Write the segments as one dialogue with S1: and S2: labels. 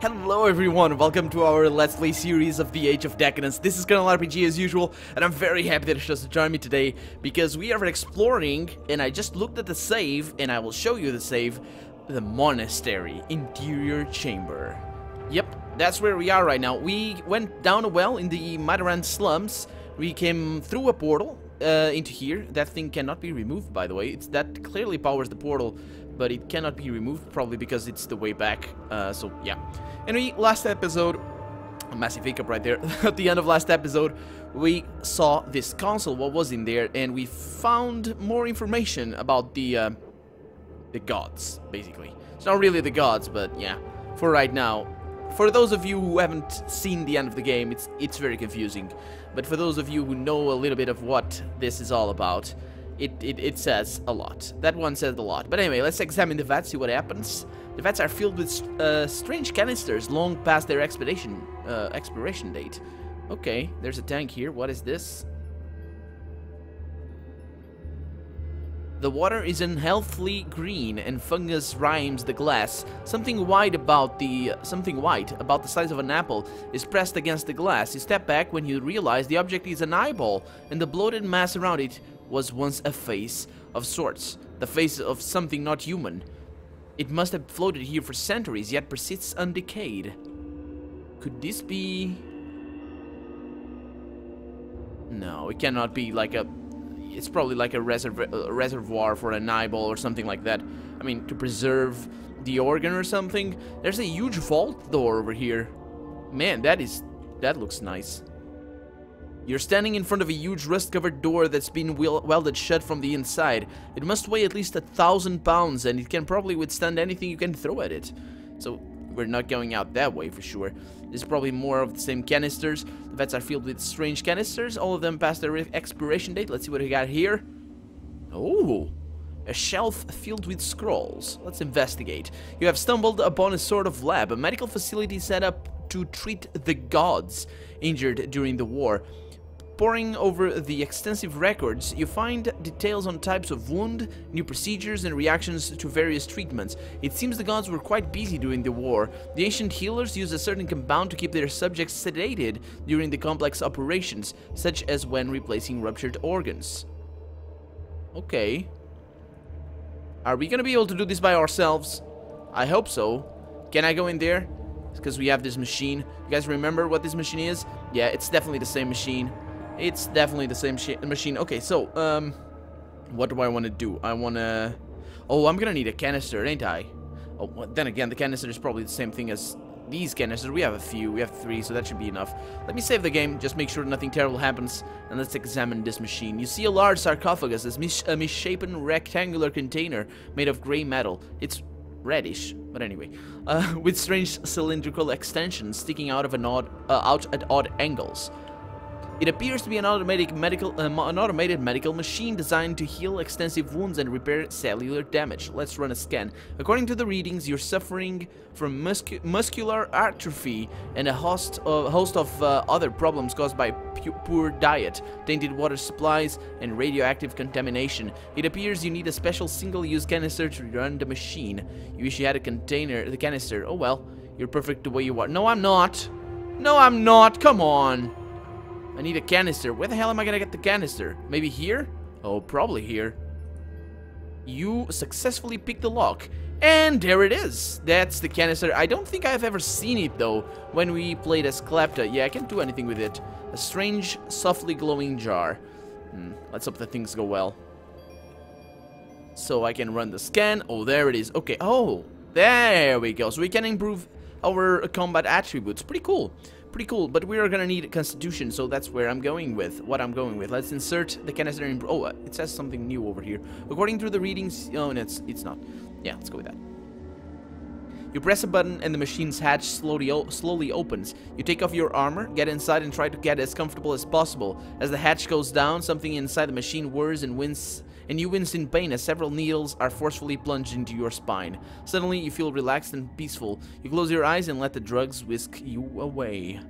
S1: Hello everyone, welcome to our Let's Play series of the Age of Decadence. This is Colonel RPG as usual, and I'm very happy that you chose to join me today, because we are exploring, and I just looked at the save, and I will show you the save, the monastery, interior chamber. Yep, that's where we are right now. We went down a well in the Madaran slums, we came through a portal into here. That thing cannot be removed, by the way. That clearly powers the portal, but it cannot be removed, probably because it's the way back, so yeah. Anyway, last episode, a massive hiccup right there, at the end of last episode, we saw this console, what was in there, and we found more information about the gods, basically. It's not really the gods, but yeah, for right now. For those of you who haven't seen the end of the game, it's very confusing, but for those of you who know a little bit of what this is all about, it says a lot. That one says a lot. But anyway, let's examine the vats, see what happens. The vats are filled with strange canisters long past their expiration date. Okay, there's a tank here. What is this? The water is unhealthily green and fungus rimes the glass. Something white about the size of an apple is pressed against the glass. You step back when you realize the object is an eyeball, and the bloated mass around it was once a face of sorts, the face of something not human. It must have floated here for centuries, yet persists undecayed. Could this be... No, it cannot be like a... It's probably like a reservoir for an eyeball or something like that. I mean, to preserve the organ or something. There's a huge vault door over here. Man, that looks nice. You're standing in front of a huge rust-covered door that's been welded shut from the inside. It must weigh at least 1,000 pounds, and it can probably withstand anything you can throw at it. So, we're not going out that way for sure. There's probably more of the same canisters. The vats are filled with strange canisters, all of them past their expiration date. Let's see what we got here. Oh, a shelf filled with scrolls. Let's investigate. You have stumbled upon a sort of lab, a medical facility set up to treat the gods injured during the war. Poring over the extensive records, you find details on types of wound, new procedures, and reactions to various treatments. It seems the gods were quite busy during the war. The ancient healers used a certain compound to keep their subjects sedated during the complex operations, such as when replacing ruptured organs. Okay. Are we gonna be able to do this by ourselves? I hope so. Can I go in there? Because we have this machine. You guys remember what this machine is? Yeah, it's definitely the same machine. It's definitely the same machine. Okay, so, what do I want to do? I want to... Oh, I'm going to need a canister, ain't I? Oh, well, then again, the canister is probably the same thing as these canisters. We have a few. We have 3, so that should be enough. Let me save the game, just make sure nothing terrible happens, and let's examine this machine. You see a large sarcophagus, a misshapen rectangular container made of gray metal. It's reddish, but anyway, with strange cylindrical extensions sticking out of out at odd angles. It appears to be an automated medical machine designed to heal extensive wounds and repair cellular damage. Let's run a scan. According to the readings, you're suffering from muscular atrophy and a host of other problems caused by poor diet, tainted water supplies, and radioactive contamination. It appears you need a special single-use canister to run the machine. You wish you had the canister. Oh well, you're perfect the way you are. No, I'm not. No, I'm not. Come on. I need a canister. Where the hell am I gonna get the canister? Maybe here? Oh, probably here. You successfully picked the lock. And there it is. That's the canister. I don't think I've ever seen it, though, when we played as Klepta. Yeah, I can't do anything with it. A strange, softly glowing jar. Let's hope that things go well. So I can run the scan. Oh, there it is. Okay. Oh, there we go. So we can improve our combat attributes. Pretty cool. Pretty cool, but we are gonna need Constitution, so that's where I'm going with. Let's insert the canister in. Oh, it says something new over here. According to the readings, oh, and it's not. Yeah, let's go with that. You press a button and the machine's hatch slowly opens. You take off your armor, get inside, and try to get as comfortable as possible. As the hatch goes down, something inside the machine whirs and you wince in pain as several needles are forcefully plunged into your spine. Suddenly, you feel relaxed and peaceful. You close your eyes and let the drugs whisk you away.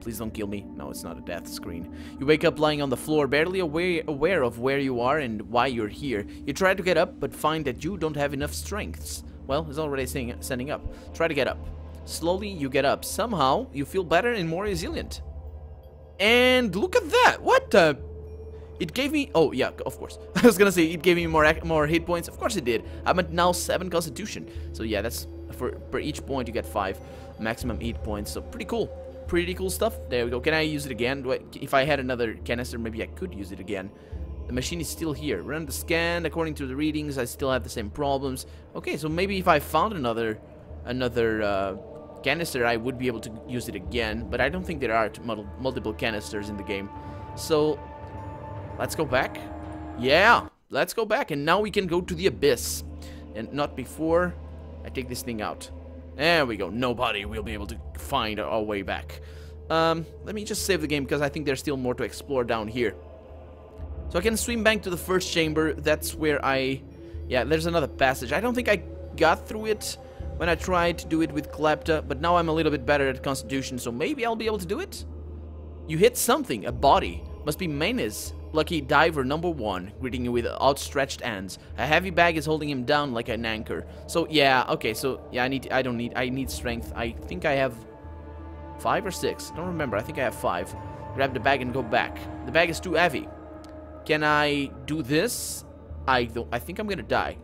S1: Please don't kill me. No, it's not a death screen. You wake up lying on the floor, barely aware of where you are and why you're here. You try to get up, but find that you don't have enough strength. Well, it's already standing up. Try to get up. Slowly, you get up. Somehow, you feel better and more resilient. And look at that! What the... It gave me... Oh, yeah, of course. I was gonna say, it gave me more hit points. Of course it did. I'm at now 7 constitution. So yeah, that's... Per each point, you get 5 maximum 8 points. So pretty cool. Pretty cool stuff. There we go. Can I use it again? If I had another canister, maybe I could use it again. The machine is still here. Run the scan. According to the readings, I still have the same problems. Okay, so maybe if I found another canister, I would be able to use it again. But I don't think there are multiple canisters in the game. So... Let's go back. Yeah, let's go back. And now we can go to the abyss. And not before I take this thing out. There we go. Nobody will be able to find our way back. Let me just save the game because I think there's still more to explore down here. So I can swim back to the first chamber. That's where I... Yeah, there's another passage. I don't think I got through it when I tried to do it with Klepta. But now I'm a little bit better at Constitution. So maybe I'll be able to do it. You hit something. A body. Must be Menes. Lucky diver number 1, greeting you with outstretched hands. A heavy bag is holding him down like an anchor. So yeah, okay, so yeah, I need strength. I think I have 5 or 6. I don't remember. I think I have 5. Grab the bag and go back. The bag is too heavy. Can I do this? I think I'm gonna die.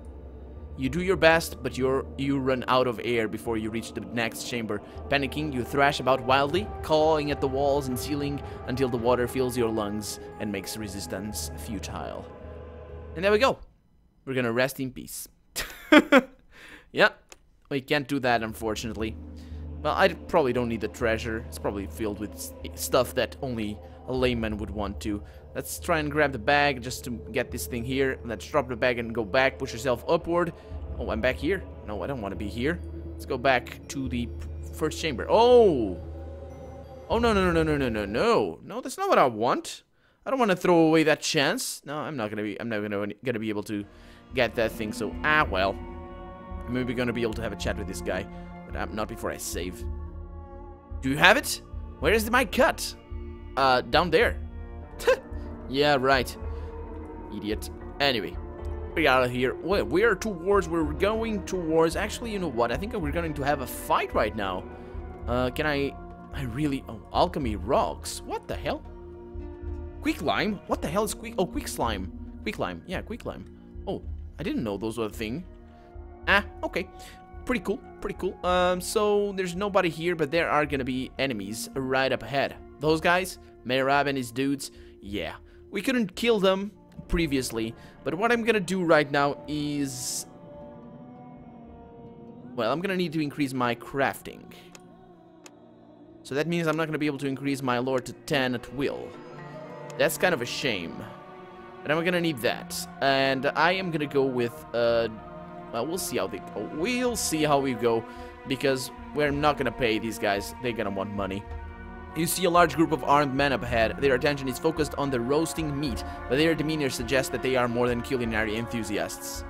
S1: You do your best, but you run out of air before you reach the next chamber. Panicking, you thrash about wildly, clawing at the walls and ceiling until the water fills your lungs and makes resistance futile. And there we go. We're gonna rest in peace. Yeah, we can't do that, unfortunately. Well, I probably don't need the treasure. It's probably filled with stuff that only a layman would want to. Let's try and grab the bag just to get this thing here. Let's drop the bag and go back. Push yourself upward. Oh, I'm back here. No, I don't want to be here. Let's go back to the first chamber. Oh! Oh, no, no, no, no, no, no, no. No, that's not what I want. I don't want to throw away that chance. No, I'm not gonna be able to get that thing. So, well. I'm maybe gonna be able to have a chat with this guy. But not before I save. Do you have it? Where is my cut? Down there. Yeah, right. Idiot. Anyway, we out of here. Well, we're going towards... Actually, you know what? I think we're going to have a fight right now. Can I really... Oh, alchemy rocks. What the hell? Quick lime? What the hell is quick... Oh, quick slime. Quick lime. Yeah, quick lime. Oh, I didn't know those were a thing. Ah, okay. Pretty cool. Pretty cool. So there's nobody here, but there are gonna be enemies right up ahead. Those guys, Merab and his dudes, yeah. We couldn't kill them previously, but what I'm gonna do right now is... Well, I'm gonna need to increase my crafting. So that means I'm not gonna be able to increase my lore to 10 at will. That's kind of a shame. But I'm gonna need that. And I am gonna go with, well, we'll see how they go. We'll see how we go, because we're not gonna pay these guys. They're gonna want money. You see a large group of armed men up ahead. Their attention is focused on the roasting meat, but their demeanor suggests that they are more than culinary enthusiasts.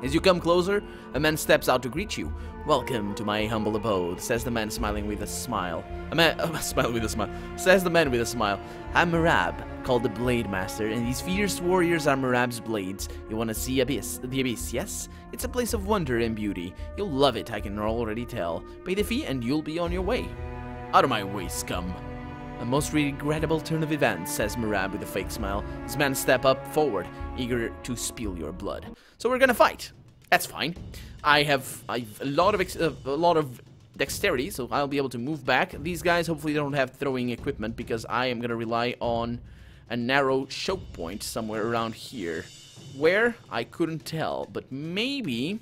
S1: As you come closer, a man steps out to greet you. "Welcome to my humble abode," says the man, smiling with a smile. Says the man with a smile. "I'm Merab, called the Blade Master, and these fierce warriors are Merab's blades. You want to see the abyss, yes? It's a place of wonder and beauty. You'll love it, I can already tell. Pay the fee and you'll be on your way." "Out of my way, scum." "A most regrettable turn of events," says Merab with a fake smile. His men step up forward, eager to spill your blood. "So we're gonna fight. That's fine. I have a lot of dexterity, so I'll be able to move back. These guys hopefully don't have throwing equipment, because I am gonna rely on a narrow choke point somewhere around here. Where? I couldn't tell, but maybe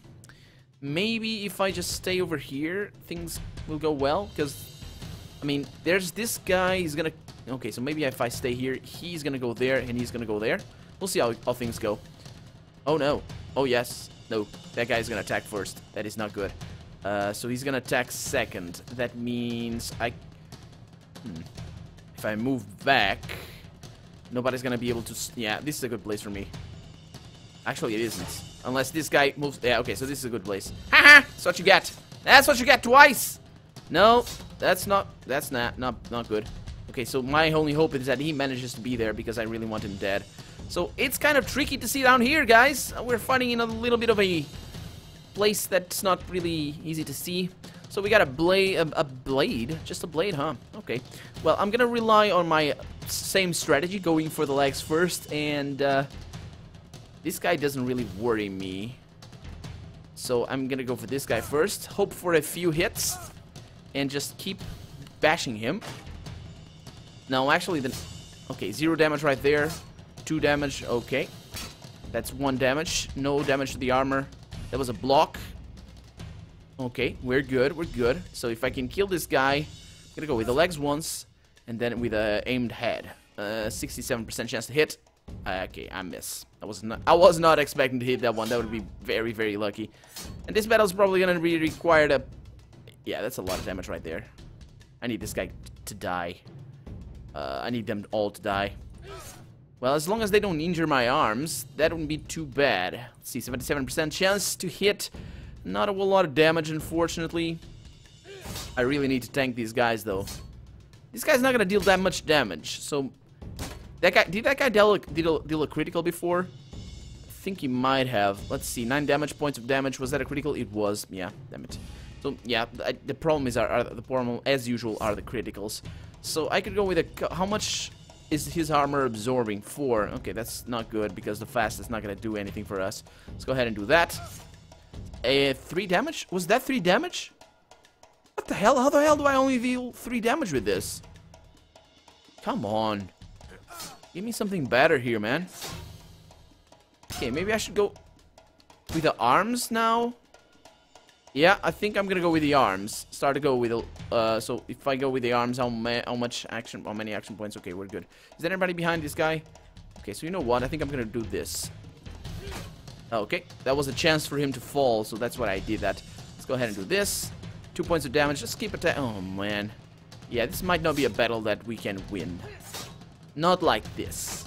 S1: if I just stay over here, things will go well, because... I mean, there's this guy, he's gonna... Okay, so maybe if I stay here, he's gonna go there, and he's gonna go there. We'll see how things go. Oh, no. Oh, yes. No, that guy's gonna attack first. That is not good. So he's gonna attack second. That means I... If I move back, nobody's gonna be able to... Yeah, this is a good place for me. Actually, it isn't. Unless this guy moves... Yeah, okay, so this is a good place. Haha! That's what you get. That's what you get twice! No, that's not good. Okay, so my only hope is that he manages to be there, because I really want him dead. So it's kind of tricky to see down here, guys. We're fighting in a little bit of a place that's not really easy to see. So we got a blade, just a blade, huh? Okay. Well, I'm gonna rely on my same strategy, going for the legs first, and this guy doesn't really worry me. So I'm gonna go for this guy first, hope for a few hits, and just keep bashing him. No, actually, then, okay, 0 damage right there, 2 damage, okay. That's 1 damage, no damage to the armor. That was a block. Okay, we're good, we're good. So if I can kill this guy, I'm gonna go with the legs once, and then with a aimed head. 67% chance to hit. Okay, I miss. I was not expecting to hit that one. That would be very, very lucky. And this battle's probably gonna be required a... Yeah, that's a lot of damage right there. I need this guy to die. I need them all to die. Well, as long as they don't injure my arms, that wouldn't be too bad. Let's see, 77% chance to hit. Not a whole lot of damage, unfortunately. I really need to tank these guys, though. This guy's not gonna deal that much damage, so... That guy, did that guy deal a critical before? I think he might have. Let's see, 9 damage points of damage. Was that a critical? It was. Yeah, damn it. So, yeah, the problem is, the problem, as usual, are the criticals. So, I could go with a... How much is his armor absorbing? 4. Okay, that's not good, because the fast is not gonna do anything for us. Let's go ahead and do that. 3 damage? Was that 3 damage? What the hell? How the hell do I only deal 3 damage with this? Come on. Give me something better here, man. Okay, maybe I should go with the arms now. Yeah, I think I'm gonna go with the arms. Start to go with the, so if I go with the arms, how many action points? Okay, we're good. Is there anybody behind this guy? Okay, so you know what? I think I'm gonna do this. Okay, that was a chance for him to fall, so that's why I did that. Let's go ahead and do this. 2 points of damage. Just keep attack. Oh man, yeah, this might not be a battle that we can win. Not like this.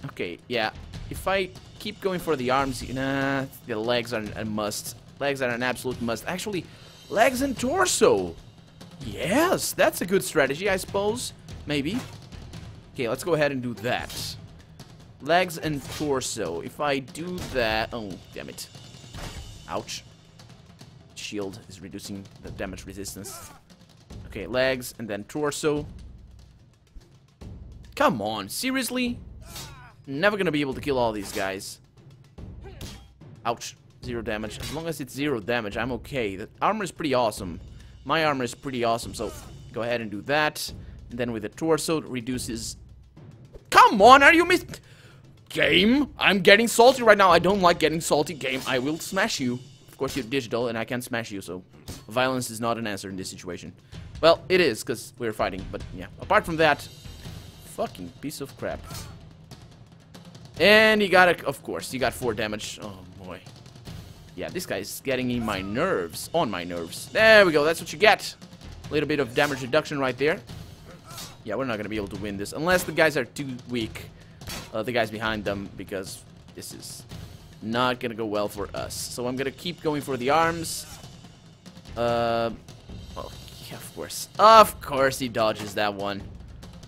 S1: Okay, yeah. If I keep going for the arms, nah, the legs are a must. Legs are an absolute must. Actually, legs and torso. Yes, that's a good strategy, I suppose. Maybe. Okay, let's go ahead and do that. Legs and torso. If I do that... Oh, damn it. Ouch. Shield is reducing the damage resistance. Okay, legs and then torso. Come on, seriously? Never gonna be able to kill all these guys. Ouch. 0 damage. As long as it's 0 damage, I'm okay. The armor is pretty awesome. My armor is pretty awesome, so go ahead and do that. And then with the torso, it reduces... Come on, are you Game? I'm getting salty right now. I don't like getting salty. Game, I will smash you. Of course, you're digital, and I can't smash you, so... Violence is not an answer in this situation. Well, it is, because we're fighting, but yeah. Apart from that... Fucking piece of crap. And he got of course, he got 4 damage. Oh boy. Yeah, this guy's getting in my nerves. On my nerves. There we go, that's what you get. A little bit of damage reduction right there. Yeah, we're not gonna be able to win this. Unless the guys are too weak. The guys behind them, because this is not gonna go well for us. So I'm gonna keep going for the arms. Well, yeah, of course. Of course he dodges that one.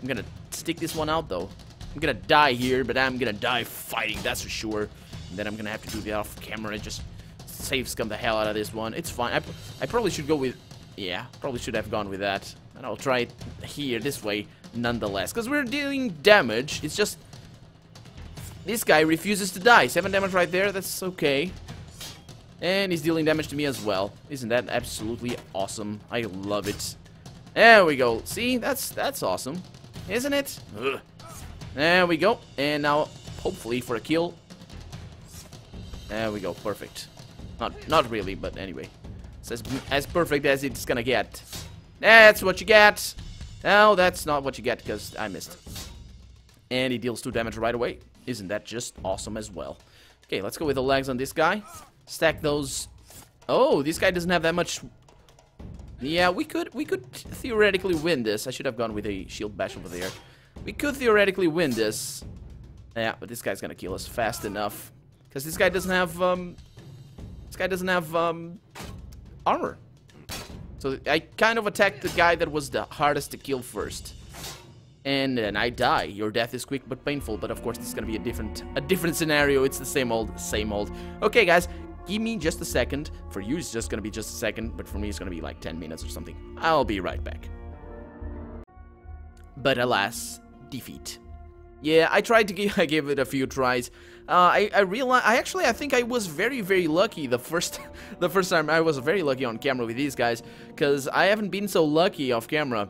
S1: I'm gonna stick this one out, though. I'm gonna die here, but I'm gonna die fighting, that's for sure. And then I'm gonna have to do the off-camera and just save scum the hell out of this one. It's fine. I probably should go with... Yeah, probably should have gone with that. And I'll try it here, this way, nonetheless. Because we're dealing damage. It's just... This guy refuses to die. 7 damage right there, that's okay. And he's dealing damage to me as well. Isn't that absolutely awesome? I love it. There we go. See, that's awesome. Isn't it? Ugh. There we go. And now, hopefully, for a kill. There we go. Perfect. Not really, but anyway. It's as perfect as it's gonna get. That's what you get. No, that's not what you get, because I missed. And he deals 2 damage right away. Isn't that just awesome as well? Okay, let's go with the legs on this guy. Stack those. Oh, this guy doesn't have that much... Yeah, we could theoretically win this. I should have gone with a shield bash over there. We could theoretically win this. Yeah, but this guy's gonna kill us fast enough. Because this guy doesn't have, armor. So I kind of attacked the guy that was the hardest to kill first. And then I die. Your death is quick but painful. But of course, this is gonna be a different scenario. It's the same old, same old. Okay, guys. Give me just a second. For you, it's just gonna be just a second, but for me, it's gonna be like 10 minutes or something. I'll be right back. But alas, defeat. Yeah, I tried to I gave it a few tries. I realized I think I was very lucky the first time. I was very lucky on camera with these guys, because I haven't been so lucky off camera.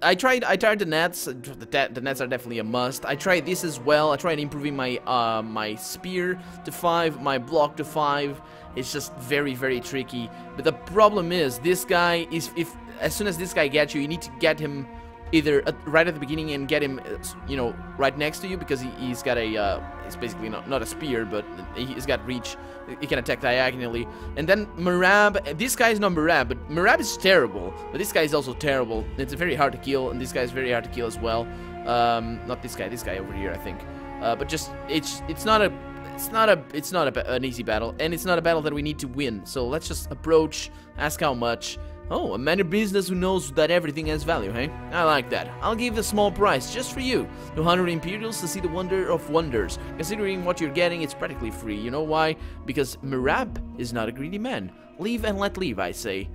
S1: I tried the nets. The nets are definitely a must. I tried this as well. I tried improving my my spear to 5, my block to 5. It's just very tricky. But the problem is, this guy is, if as soon as this guy gets you, you need to get him either right at the beginning and get him, you know, right next to you, because he's got a, it's basically not a spear, but he's got reach. He can attack diagonally. And then Marab, this guy is not Marab, but Marab is terrible. But this guy is also terrible. It's very hard to kill, and this guy is very hard to kill as well. Not this guy over here, I think. But just, it's not an easy battle, and it's not a battle that we need to win. So let's just approach, ask how much. Oh, a man of business who knows that everything has value, hey? I like that. I'll give a small price just for you. 200 Imperials to see the wonder of wonders. Considering what you're getting, it's practically free. You know why? Because Mirab is not a greedy man. Leave and let leave, I say.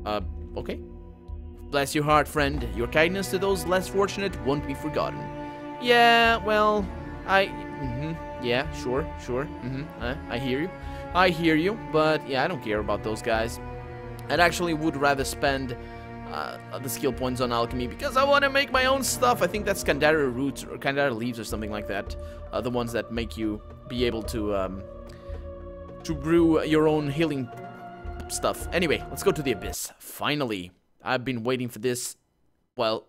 S1: Okay. Bless your heart, friend. Your kindness to those less fortunate won't be forgotten. Yeah, well, yeah, sure. I hear you, but yeah, I don't care about those guys. I actually would rather spend the skill points on alchemy, because I want to make my own stuff. I think that's Kandara roots or Kandara leaves or something like that. The ones that make you be able to brew your own healing stuff. Anyway, let's go to the Abyss. Finally, I've been waiting for this, well,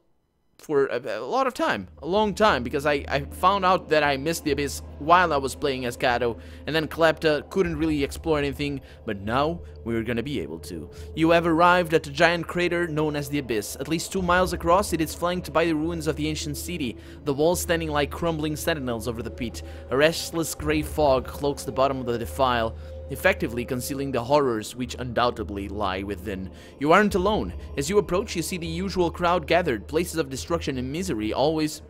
S1: for a lot of time, a long time, because I found out that I missed the Abyss while I was playing as Kato, and then Klepta couldn't really explore anything, but now we're gonna be able to. You have arrived at a giant crater known as the Abyss. At least 2 miles across, it is flanked by the ruins of the ancient city, the walls standing like crumbling sentinels over the pit. A restless grey fog cloaks the bottom of the defile, effectively concealing the horrors which undoubtedly lie within. You aren't alone. As you approach, you see the usual crowd gathered. Places of destruction and mystery always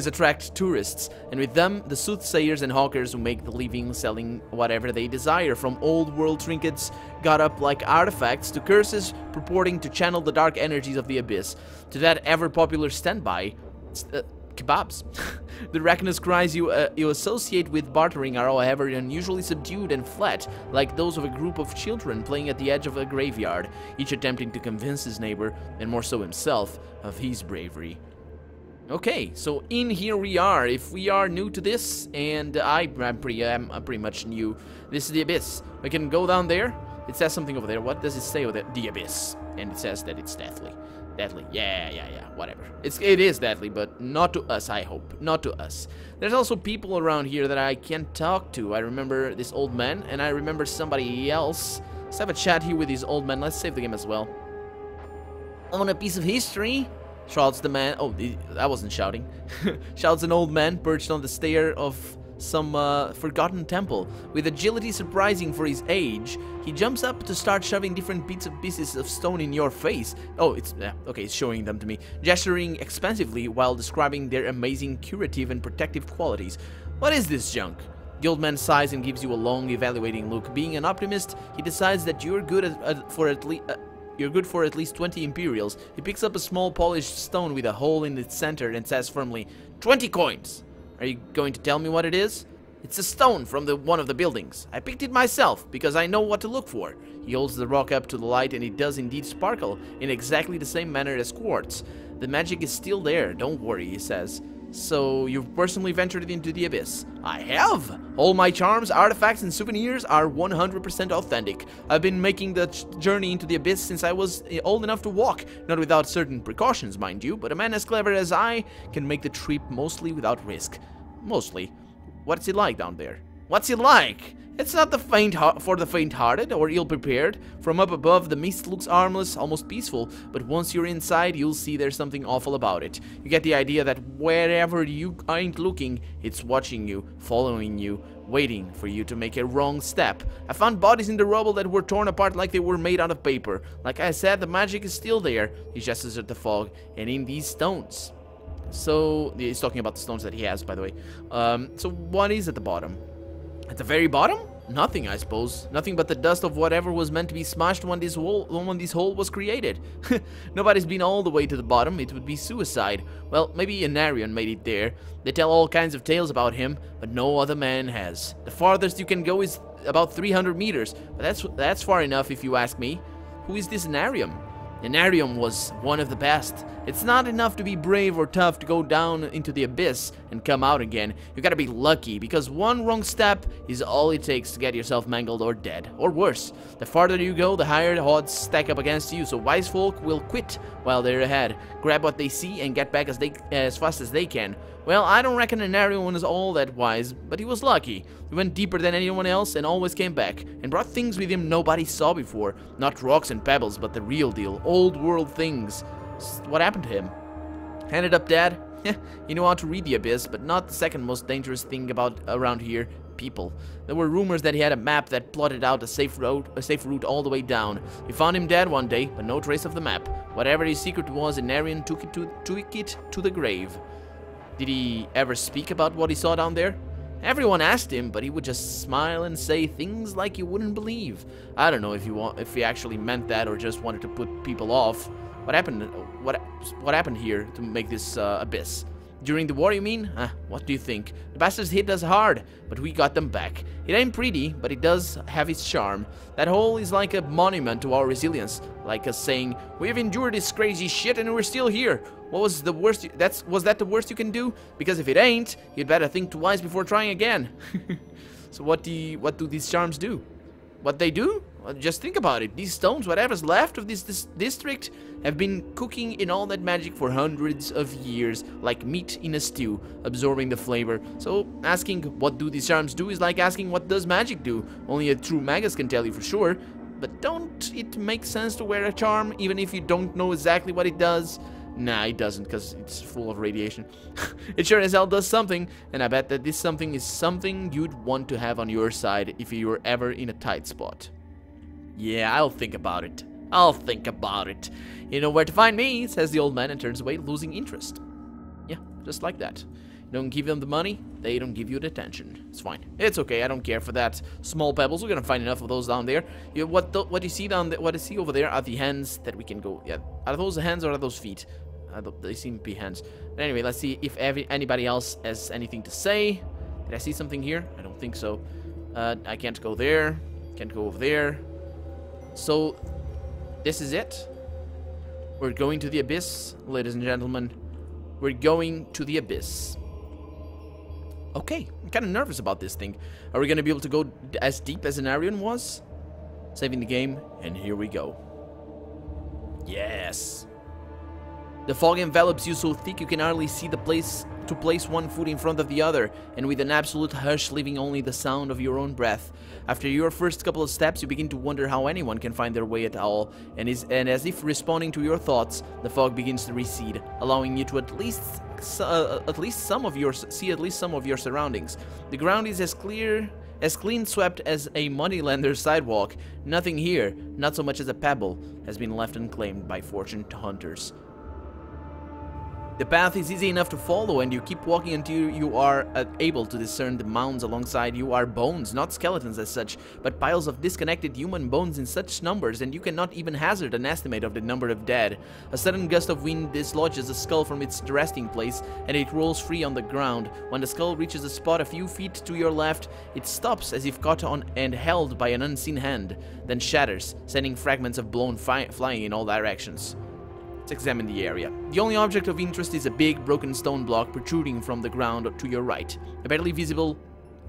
S1: attract tourists, and with them, the soothsayers and hawkers who make the living selling whatever they desire, from old world trinkets got up like artifacts to curses purporting to channel the dark energies of the Abyss, to that ever-popular standby, kebabs. The reckless cries you associate with bartering are, however, unusually subdued and flat, like those of a group of children playing at the edge of a graveyard, each attempting to convince his neighbor, and more so himself, of his bravery. Okay, so in here we are. If we are new to this, and I'm pretty much new, this is the Abyss. We can go down there. It says something over there. What does it say over there? The Abyss. And it says that it's deathly. Deadly. Yeah, whatever. It is deadly, but not to us, I hope. Not to us. There's also people around here that I can't talk to. I remember this old man, and I remember somebody else. Let's have a chat here with this old man. Let's save the game as well. On a piece of history, shouts the man. Oh, I wasn't shouting. Shouts an old man perched on the stair of some forgotten temple. With agility surprising for his age, he jumps up to start shoving different pieces of stone in your face. Oh, it's okay, it's showing them to me, gesturing expansively while describing their amazing curative and protective qualities. What is this junk? The old man sighs and gives you a long, evaluating look. Being an optimist, he decides that you're good for at least 20 Imperials. He picks up a small polished stone with a hole in its center and says firmly, 20 coins! Are you going to tell me what it is? It's a stone from one of the buildings. I picked it myself, because I know what to look for. He holds the rock up to the light, and it does indeed sparkle, in exactly the same manner as quartz. The magic is still there, don't worry, he says. So, you've personally ventured into the Abyss? I have! All my charms, artifacts, and souvenirs are 100% authentic. I've been making the journey into the Abyss since I was old enough to walk. Not without certain precautions, mind you, but a man as clever as I can make the trip mostly without risk. Mostly. What's it like down there? What's it like? It's not for the faint-hearted or ill-prepared. From up above, the mist looks harmless, almost peaceful, but once you're inside, you'll see there's something awful about it. You get the idea that wherever you ain't looking, it's watching you, following you, waiting for you to make a wrong step. I found bodies in the rubble that were torn apart like they were made out of paper. Like I said, the magic is still there. He gestures at the fog, and in these stones. So, he's talking about the stones that he has, by the way. So what is at the bottom? At the very bottom? Nothing, I suppose. Nothing but the dust of whatever was meant to be smashed when this hole was created. Nobody's been all the way to the bottom. It would be suicide. Well, maybe Anarion made it there. They tell all kinds of tales about him, but no other man has. The farthest you can go is about 300 meters, but that's far enough if you ask me. Who is this Anarion? Anarion was one of the best. It's not enough to be brave or tough to go down into the abyss and come out again. You gotta be lucky, because one wrong step is all it takes to get yourself mangled or dead. Or worse, the farther you go, the higher the odds stack up against you, so wise folk will quit while they're ahead, grab what they see, and get back as fast as they can. Well, I don't reckon Anarion was all that wise, but he was lucky. He went deeper than anyone else and always came back, and brought things with him nobody saw before. Not rocks and pebbles, but the real deal, old world things. What happened to him? Ended up dead? You know how to read the abyss, but not the second most dangerous thing around here. People. There were rumors that he had a map that plotted out a safe route all the way down. We found him dead one day, but no trace of the map. Whatever his secret was, Anarion took it to the grave. Did he ever speak about what he saw down there? Everyone asked him, but he would just smile and say things like you wouldn't believe. I don't know if he actually meant that or just wanted to put people off. What happened here to make this abyss? During the war, you mean? What do you think? The bastards hit us hard, but we got them back. It ain't pretty, but it does have its charm. That hole is like a monument to our resilience, like us saying, we've endured this crazy shit and we're still here. What was the worst? Was that the worst you can do? Because if it ain't, you'd better think twice before trying again. So what do these charms do? What they do? Well, just think about it. These stones, whatever's left of this district, have been cooking in all that magic for hundreds of years, like meat in a stew, absorbing the flavor. So asking what do these charms do is like asking what does magic do. Only a true magus can tell you for sure. But don't it make sense to wear a charm even if you don't know exactly what it does? Nah, it doesn't, because it's full of radiation. It sure as hell does something, and I bet that this something is something you'd want to have on your side if you were ever in a tight spot. Yeah, I'll think about it. I'll think about it. You know where to find me, says the old man and turns away, losing interest. Yeah, just like that. You don't give them the money, they don't give you the attention. It's fine. It's okay, I don't care for that. Small pebbles, we're gonna find enough of those down there. What you see down there, what I see over there are the hands that we can go. Yeah, are those hands or are those feet? They seem to be hands. But anyway, let's see if anybody else has anything to say. Did I see something here? I don't think so. I can't go there. Can't go over there. So, this is it. We're going to the abyss, ladies and gentlemen. We're going to the abyss. Okay, I'm kind of nervous about this thing. Are we going to be able to go as deep as Anarion was? Saving the game, and here we go. Yes. The fog envelops you so thick you can hardly see the place to place one foot in front of the other, and with an absolute hush leaving only the sound of your own breath. After your first couple of steps, you begin to wonder how anyone can find their way at all, and as if responding to your thoughts, the fog begins to recede, allowing you to see at least some of your surroundings. The ground is as clean swept as a moneylender's sidewalk. Nothing here, not so much as a pebble, has been left unclaimed by fortune hunters. The path is easy enough to follow, and you keep walking until you are able to discern the mounds alongside you are bones, not skeletons as such, but piles of disconnected human bones in such numbers, and you cannot even hazard an estimate of the number of dead. A sudden gust of wind dislodges the skull from its resting place, and it rolls free on the ground. When the skull reaches a spot a few feet to your left, it stops as if caught on and held by an unseen hand, then shatters, sending fragments of bone flying in all directions. Let's examine the area. The only object of interest is a big broken stone block protruding from the ground to your right. A barely visible...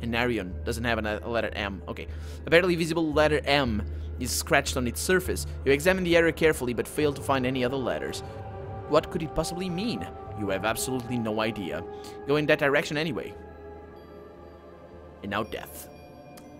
S1: Anarion doesn't have a letter M. Okay. A barely visible letter M is scratched on its surface. You examine the area carefully but fail to find any other letters. What could it possibly mean? You have absolutely no idea. Go in that direction anyway. And now death.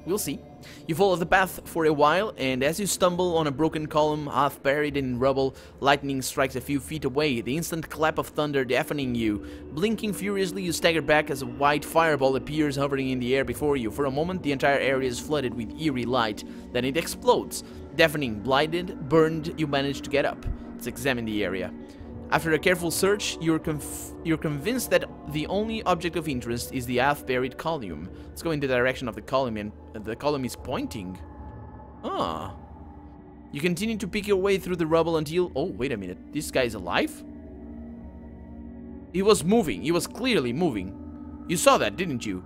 S1: We'll see. You follow the path for a while, and as you stumble on a broken column half buried in rubble, lightning strikes a few feet away, the instant clap of thunder deafening you. Blinking furiously, you stagger back as a white fireball appears hovering in the air before you. For a moment, the entire area is flooded with eerie light. Then it explodes. Deafening, blinded, burned, you manage to get up. Let's examine the area. After a careful search, you're convinced that the only object of interest is the half-buried column. Let's go in the direction of the column, and the column is pointing. Ah. You continue to pick your way through the rubble until... Oh, wait a minute. This guy is alive? He was moving. He was clearly moving. You saw that, didn't you?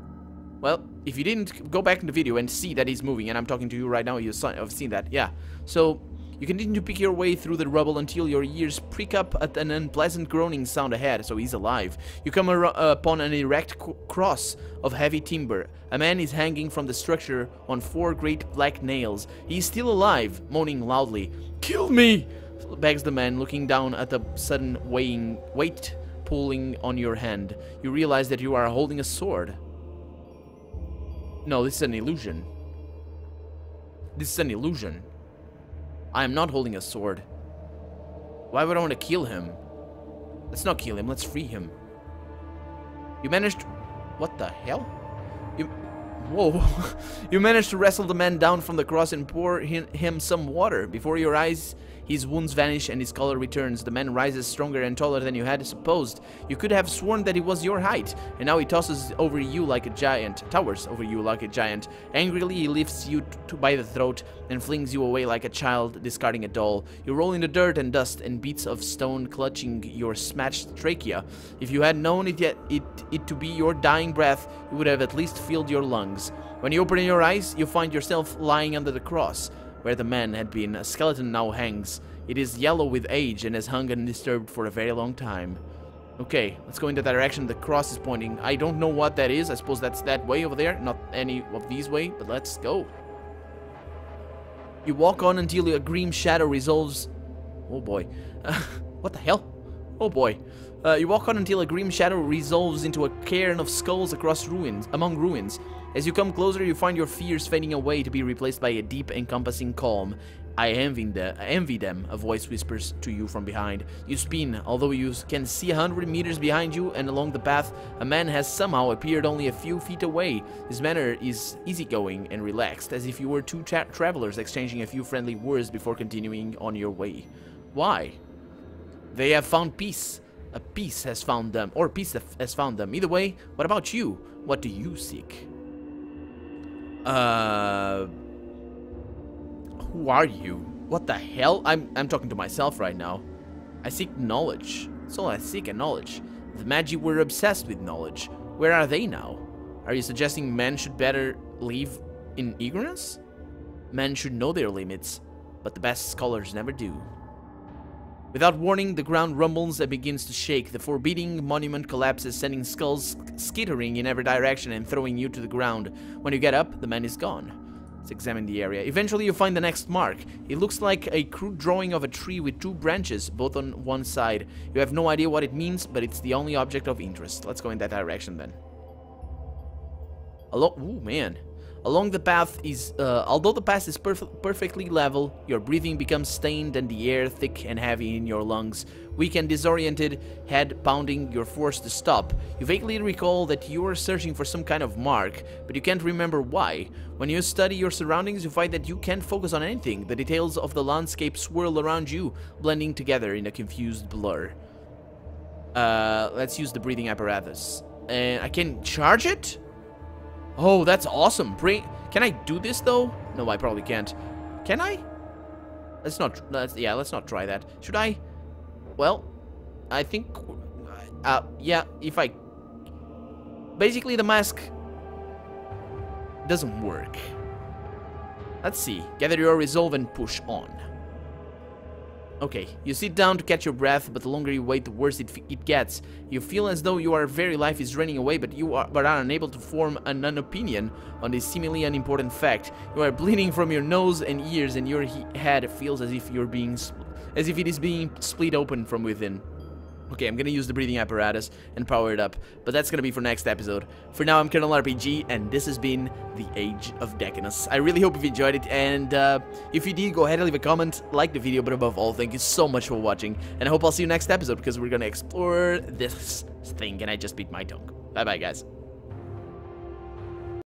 S1: Well, if you didn't, go back in the video and see that he's moving, and I'm talking to you right now, you've seen that. Yeah. So... You continue to pick your way through the rubble until your ears prick up at an unpleasant groaning sound ahead, so he's alive. You come upon an erect cross of heavy timber. A man is hanging from the structure on 4 great black nails. He is still alive, moaning loudly. "Kill me!" begs the man, looking down at the sudden weight pulling on your hand. You realize that you are holding a sword. No, this is an illusion. This is an illusion. I am not holding a sword. Why would I want to kill him? Let's not kill him, let's free him. You managed... What the hell? Whoa. You managed to wrestle the man down from the cross and pour him some water. Before your eyes, his wounds vanish and his color returns. The man rises stronger and taller than you had supposed. You could have sworn that he was your height, and now he tosses over you like a giant, towers over you like a giant. Angrily, he lifts you by the throat and flings you away like a child discarding a doll. You roll in the dirt and dust and beats of stone clutching your smashed trachea. If you had known it to be your dying breath, you would have at least filled your lungs. When you open your eyes, you find yourself lying under the cross. Where the man had been, a skeleton now hangs. It is yellow with age and has hung undisturbed for a very long time. Okay, let's go in the direction the cross is pointing. I don't know what that is. I suppose that's that way over there, not any of these way, but let's go. You walk on until a green shadow resolves... Oh boy. What the hell? Oh boy. You walk on until a grim shadow resolves into a cairn of skulls among ruins. As you come closer, you find your fears fading away to be replaced by a deep, encompassing calm. I envy them, a voice whispers to you from behind. You spin, although you can see 100 meters behind you and along the path, a man has somehow appeared only a few feet away. His manner is easygoing and relaxed, as if you were two travelers exchanging a few friendly words before continuing on your way. Why? They have found peace. A peace has found them, or peace has found them. Either way, what about you? What do you seek? Who are you? What the hell? I'm talking to myself right now. I seek knowledge. That's all I seek, knowledge. The Magi were obsessed with knowledge. Where are they now? Are you suggesting men should better live in ignorance? Men should know their limits, but the best scholars never do. Without warning, the ground rumbles and begins to shake. The forbidding monument collapses, sending skulls skittering in every direction and throwing you to the ground. When you get up, the man is gone. Let's examine the area. Eventually, you find the next mark. It looks like a crude drawing of a tree with 2 branches, both on one side. You have no idea what it means, but it's the only object of interest. Let's go in that direction then. Ooh, man. Along the path is, although the path is perfectly level, your breathing becomes stained and the air thick and heavy in your lungs. Weak and disoriented, head pounding, you're forced to stop. You vaguely recall that you are searching for some kind of mark, but you can't remember why. When you study your surroundings, you find that you can't focus on anything. The details of the landscape swirl around you, blending together in a confused blur. Let's use the breathing apparatus. And I can charge it? Oh, that's awesome. Can I do this though? No, I probably can't. Can I? Let's not try that. Should I? Well, I think yeah, if I basically the mask doesn't work. Let's see. Gather your resolve and push on. Okay, you sit down to catch your breath, but the longer you wait, the worse it gets. You feel as though your very life is running away, but are unable to form an opinion on this seemingly unimportant fact. You are bleeding from your nose and ears, and your head feels as if it is being split open from within. Okay, I'm gonna use the breathing apparatus and power it up, but that's gonna be for next episode. For now, I'm Colonel RPG, and this has been the Age of Decadence. I really hope you've enjoyed it, and if you did, go ahead and leave a comment, like the video, but above all, thank you so much for watching, and I hope I'll see you next episode, because we're gonna explore this thing, and I just beat my tongue. Bye-bye, guys.